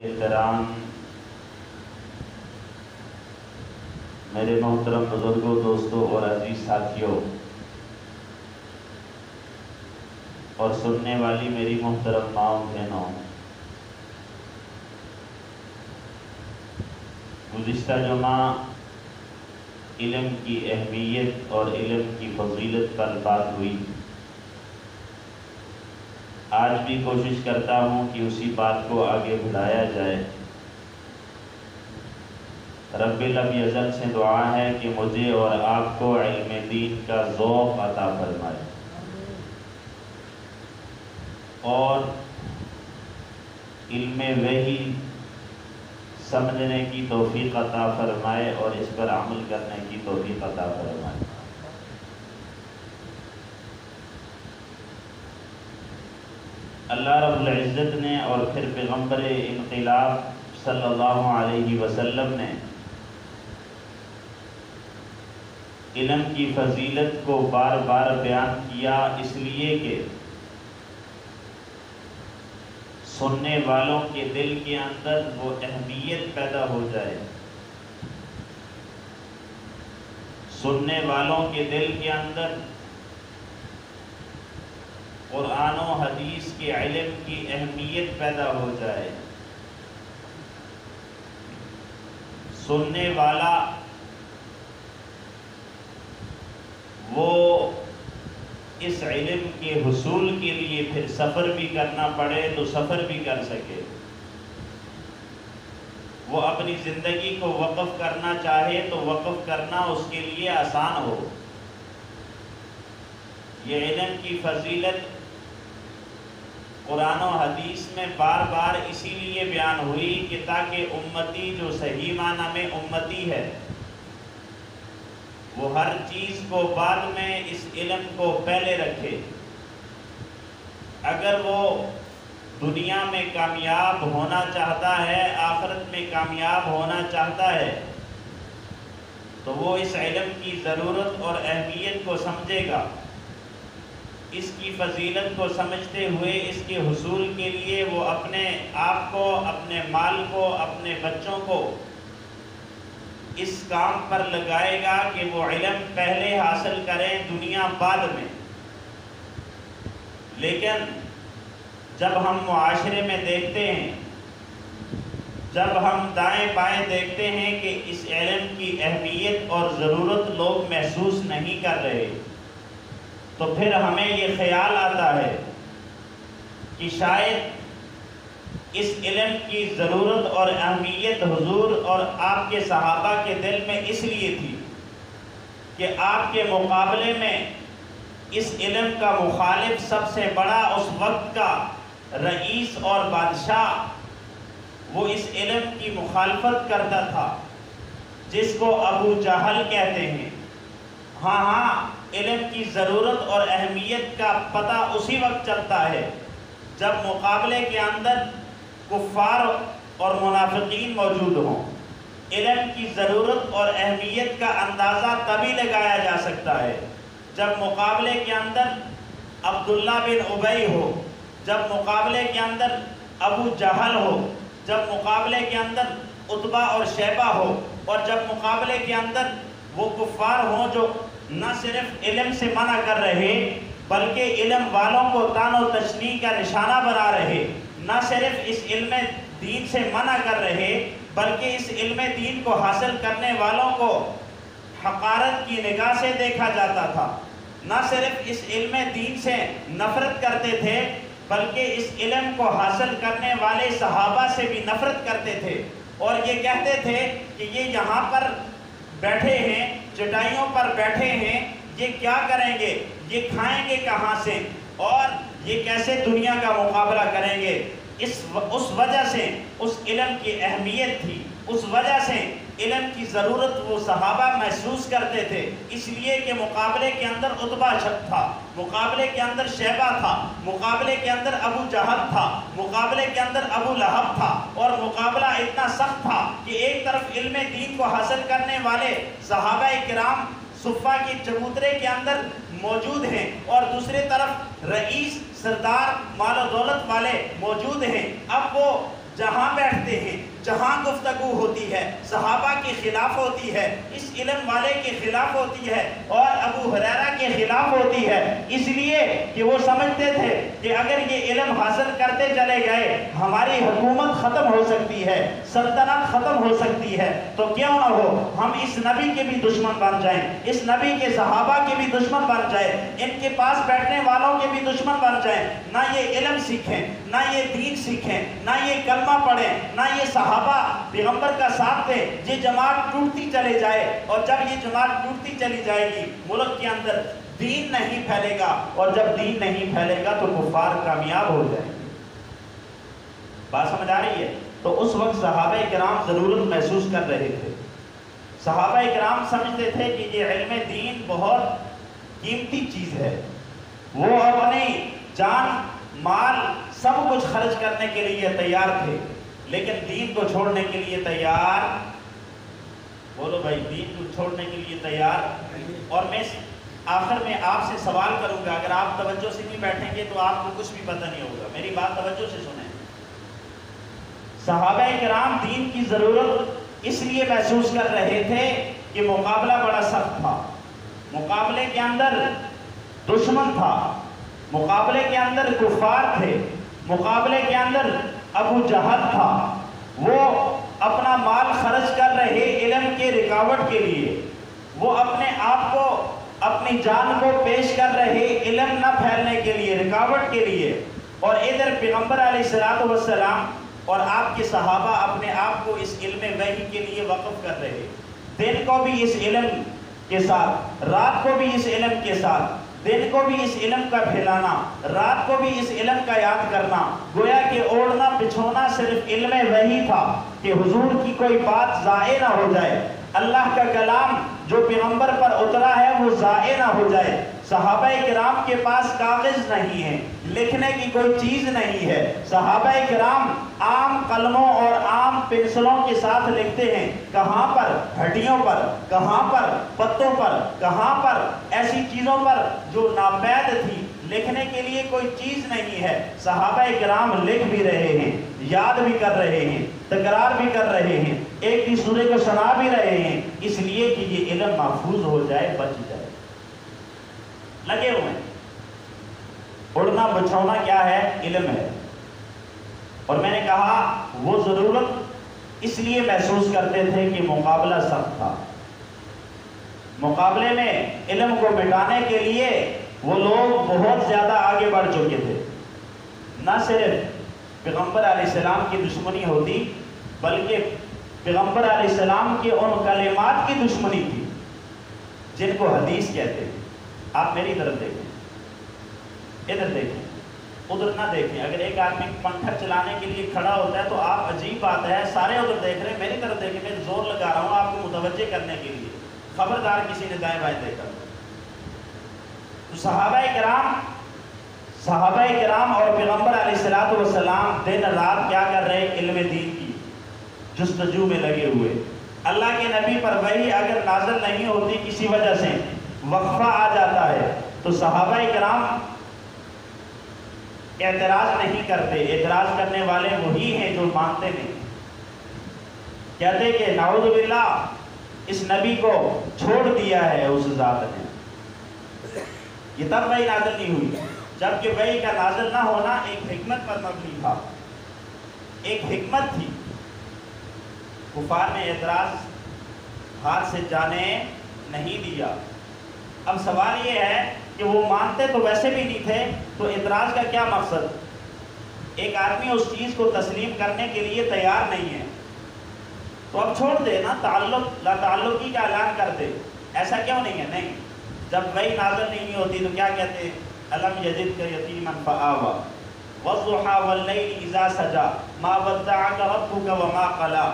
احترام، میرے محترم بزرگوں، دوستوں اور عزیز ساتھیوں، اور سننے والی میری محترم ماؤں بہنوں، گزشتہ جمعہ علم کی اہمیت اور علم کی فضیلت پر بات ہوئی۔ آج بھی کوشش کرتا ہوں کہ اسی بات کو آگے بڑھایا جائے۔ رب العزت سے دعا ہے کہ مجھے اور آپ کو علم دین کا ذوق عطا فرمائے اور علم وحی سمجھنے کی توفیق عطا فرمائے اور اس پر عمل کرنے کی توفیق عطا فرمائے۔ اللہ رب العزت نے اور پھر پیغمبر انقلاب صلی اللہ علیہ وسلم نے علم کی فضیلت کو بار بار بیان کیا، اس لیے کہ سننے والوں کے دل کے اندر وہ اہمیت پیدا ہو جائے، سننے والوں کے دل کے اندر قرآن و حدیث کے علم کی اہمیت پیدا ہو جائے، سننے والا وہ اس علم کے حصول کے لیے پھر سفر بھی کرنا پڑے تو سفر بھی کر سکے، وہ اپنی زندگی کو وقف کرنا چاہے تو وقف کرنا اس کے لیے آسان ہو۔ یہ علم کی فضیلت قرآن و حدیث میں بار بار اسی لیے بیان ہوئی کہ تاکہ امتی جو صحیح معنی میں امتی ہے وہ ہر چیز کو بعد میں اس علم کو پہلے رکھے۔ اگر وہ دنیا میں کامیاب ہونا چاہتا ہے، آخرت میں کامیاب ہونا چاہتا ہے، تو وہ اس علم کی ضرورت اور اہمیت کو سمجھے گا، اس کی فضیلت کو سمجھتے ہوئے اس کے حصول کے لیے وہ اپنے آپ کو، اپنے مال کو، اپنے بچوں کو اس کام پر لگائے گا کہ وہ علم پہلے حاصل کریں، دنیا بعد میں۔ لیکن جب ہم معاشرے میں دیکھتے ہیں، جب ہم دائیں بائیں دیکھتے ہیں کہ اس علم کی اہمیت اور ضرورت لوگ محسوس نہیں کر رہے، تو پھر ہمیں یہ خیال آتا ہے کہ شاید اس علم کی ضرورت اور اہمیت حضور اور آپ کے صحابہ کے دل میں اس لیے تھی کہ آپ کے مقابلے میں اس علم کا مخالف سب سے بڑا اس وقت کا رئیس اور بادشاہ وہ اس علم کی مخالفت کرتا تھا، جس کو ابو جہل کہتے ہیں۔ ہاں علم کی ضرورت اور اہمیت کا پتہ اسی وقت چلتا ہے جب مقابلے کے اندر کفار اور منافقین موجود ہوں۔ علم کی ضرورت اور اہمیت کا اندازہ تبھی لگایا جا سکتا ہے جب مقابلے کے اندر عبداللہ بن ابی ہو، جب مقابلے کے اندر ابو جہل ہو، جب مقابلے کے اندر عتبہ اور شیبہ ہو، اور جب مقابلے کے اندر وہ کفار ہوں جو نہ صرف علم سے منع کر رہے بلکہ علم والوں کو طعن و تشنیع کا نشانہ بنا رہے، نہ صرف اس علم دین سے منع کر رہے بلکہ اس علم دین کو حاصل کرنے والوں کو حقارت کی نگاہ سے دیکھا جاتا تھا، نہ صرف اس علم دین سے نفرت کرتے تھے بلکہ اس علم کو حاصل کرنے والے صحابہ سے بھی نفرت کرتے تھے، اور یہ کہتے تھے کہ یہ یہاں پر بیٹھے ہیں، چٹائیوں پر بیٹھے ہیں، یہ کیا کریں گے، یہ کھائیں گے کہاں سے، اور یہ کیسے دنیا کا مقابلہ کریں گے۔ اس وجہ سے اس علم کی اہمیت تھی، اس وجہ سے علم کی ضرورت وہ صحابہ محسوس کرتے تھے، اس لیے کہ مقابلے کے اندر عتبہ تھا، مقابلے کے اندر شیبہ تھا، مقابلے کے اندر ابو جہل تھا، مقابلے کے اندر ابو لہب تھا، اور مقابلہ اتنا سخت تھا کہ ایک طرف علم دین کو حاصل کرنے والے صحابہ کرام صفہ کی چبوترے کے اندر موجود ہیں، اور دوسری طرف رئیس سردار مال و دولت والے موجود ہیں۔ اب وہ جہاں بیٹھتے ہیں، جہاں گفتگو ہوتی ہے صحابہ کے خلاف ہوتی ہے، اس علم والے کے خلاف ہوتی ہے اور ابو ہریرہ کے خلاف ہوتی ہے، اس لیے کہ وہ سمجھتے تھے کہ اگر یہ علم حاصل کرتے چلے گئے ہماری حکومت ختم ہو سکتی ہے، سلطنت ختم ہو سکتی ہے، تو کیوں نہ ہو ہم اس نبی کے بھی دشمن بن جائیں، اس نبی کے صحابہ کے بھی دشمن بن جائیں، ان کے پاس بیٹھنے والوں کے بھی دشمن بن جائیں، نہ یہ علم سیکھیں، نہ یہ دین سیکھیں، نہ یہ کلمہ پڑھیں، نہ یہ صحابہ پیغمبر کا ساتھ دیں، یہ جماعت ٹوٹتی چلے جائے، اور جب یہ جماعت ٹوٹتی چلی جائے گی ملک کے اندر دین نہیں پھیلے گا، اور جب دین نہیں پھیلے گا تو کفار کامیاب ہو جائیں گے۔ بات سمجھ آ رہی ہے؟ تو اس وقت صحابہ کرام ضرورت محسوس کر رہے تھے، صحابہ کرام سمجھتے تھے کہ یہ علم دین بہت قیمتی چیز ہے، وہ اپنی جان مال سب کچھ خرچ کرنے کے لیے تیار تھے، لیکن دین کو چھوڑنے کے لیے تیار، بولو بھائی، دین کو چھوڑنے کے لیے تیار۔ اور میں آخر میں آپ سے سوال کروں گا، اگر آپ توجہ سے نہیں بیٹھیں گے تو آپ کو کچھ بھی پتہ نہیں ہوگا، میری بات توجہ سے سنیں۔ صحابہ کرام دین کی ضرورت اس لیے محسوس کر رہے تھے کہ مقابلہ بڑا سخت تھا، مقابلے کے اندر دشمن تھا، مقابلے کے اندر کفار تھے، مقابلے کے اندر ابو جہل تھا، وہ اپنا مال خرچ کر رہے علم کے رکاوٹ کے لیے، وہ اپنے آپ کو اپنی جان کو پیش کر رہے علم نہ پھیلنے کے لیے، رکاوٹ کے لیے، اور ادھر پیغمبر علیہ السلام اور آپ کے صحابہ اپنے آپ کو اس علم وحی کے لیے وقف کر رہے، دن کو بھی اس علم کے ساتھ، رات کو بھی اس علم کے ساتھ، دن کو بھی اس علم کا پھیلانا، رات کو بھی اس علم کا یاد کرنا، گویا کہ اوڑھنا بچھونا صرف علم وحی تھا کہ حضور کی کوئی بات ضائع نہ ہو جائے، اللہ کا کلام جو پیغمبر پر اترا ہے وہ ضائع نہ ہو جائے۔ صحابہ کرام کے پاس کاغذ نہیں ہے، لکھنے کی کوئی چیز نہیں ہے، صحابہ کرام عام قلموں اور عام پنسلوں کے ساتھ لکھتے ہیں، کہاں پر؟ ہڈیوں پر، کہاں پر؟ پتوں پر، کہاں پر؟ ایسی چیزوں پر جو ناپید تھی، لکھنے کے لیے کوئی چیز نہیں ہے، صحابہ کرام لکھ بھی رہے ہیں، یاد بھی کر رہے ہیں، تکرار بھی کر رہے ہیں، ایک دوسرے کو سنا بھی رہے ہیں، اس لیے کہ یہ علم محفوظ ہو جائے، بچ جائے، لگے ہوئے ہیں۔ اڑنا بچھونا کیا ہے؟ علم ہے۔ اور میں نے کہا وہ ضرورت اس لیے محسوس کرتے تھے کہ مقابلہ سخت تھا، مقابلے میں علم کو مٹانے کے لیے وہ لوگ بہت زیادہ آگے بڑھ چکے تھے، نہ صرف پیغمبر علیہ السلام کی دشمنی ہوتی بلکہ پیغمبر علیہ السلام کے ان کلمات کی دشمنی تھی جن کو حدیث کہتے ہیں۔ آپ میری طرف دیکھیں، ادھر دیکھیں، ادھر نہ دیکھیں۔ اگر ایک آدمی پنکھا چلانے کے لیے کھڑا ہوتا ہے تو آپ، عجیب بات ہے، سارے ادھر دیکھ رہے ہیں، میری طرف دیکھیں، میں زور لگا رہا ہوں آپ کو متوجہ کرنے کے لیے، خبردار کسی نے دائیں بائیں دیکھا۔ تو صحابہ کرام اور پیغمبر علیہ السلام دن رات کیا کر رہے؟ علم دین کی جستجو میں لگے ہوئے۔ اللہ کے نبی پر وحی اگر نازل نہیں ہوتی، کسی وجہ سے وقفہ آ جاتا ہے، تو صحابہ کرام اعتراض نہیں کرتے، اعتراض کرنے والے وہی ہیں جو مانتے نہیں، کہتے کہ نعوذ باللہ اس نبی کو چھوڑ دیا ہے اس ذات نے۔ یہ تب وحی نازل نہیں ہوئی، جبکہ وحی کا نازل نہ ہونا ایک حکمت پر مبنی تھا، ایک حکمت تھی۔ کفار نے اعتراض ہاتھ سے جانے نہیں دیا۔ اب سوال یہ ہے کہ وہ مانتے تو ویسے بھی نہیں تھے، تو اعتراض کا کیا مقصد؟ ایک آدمی اس چیز کو تسلیم کرنے کے لیے تیار نہیں ہے تو اب چھوڑ دے نا، تعلق لا تعلقی کا اعلان کر دے، ایسا کیوں نہیں ہے؟ نہیں، جب وحی نازل نہیں ہوتی تو کیا کہتے ہیں؟ الم یجدک یتیما فآوی والضحی واللیل اذا سجی ما ودعک ربک وما قلی۔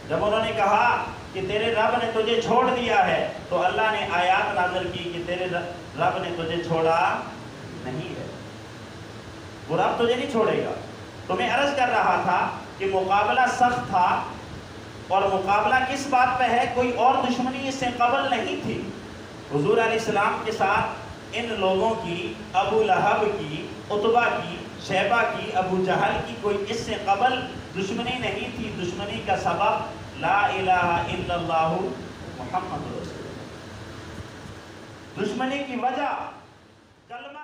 جب انہوں نے کہا کہ تیرے رب نے تجھے چھوڑ دیا ہے تو اللہ نے آیات نازل کی کہ تیرے رب نے تجھے چھوڑا نہیں ہے، وہ رب تجھے نہیں چھوڑے گا۔ تو میں عرض کر رہا تھا کہ مقابلہ سخت تھا، اور مقابلہ کس بات پہ ہے؟ کوئی اور دشمنی اس سے قبل نہیں تھی۔ حضور علیہ السلام کے ساتھ ان لوگوں کی، ابو لہب کی، عتبہ کی، شیبہ کی، ابو جہل کی، کوئی اس سے قبل دشمنی نہیں تھی، دشمنی کا سبب لا الہ الا اللہ محمد رسول اللہ، دشمنی کی وجہ کلمہ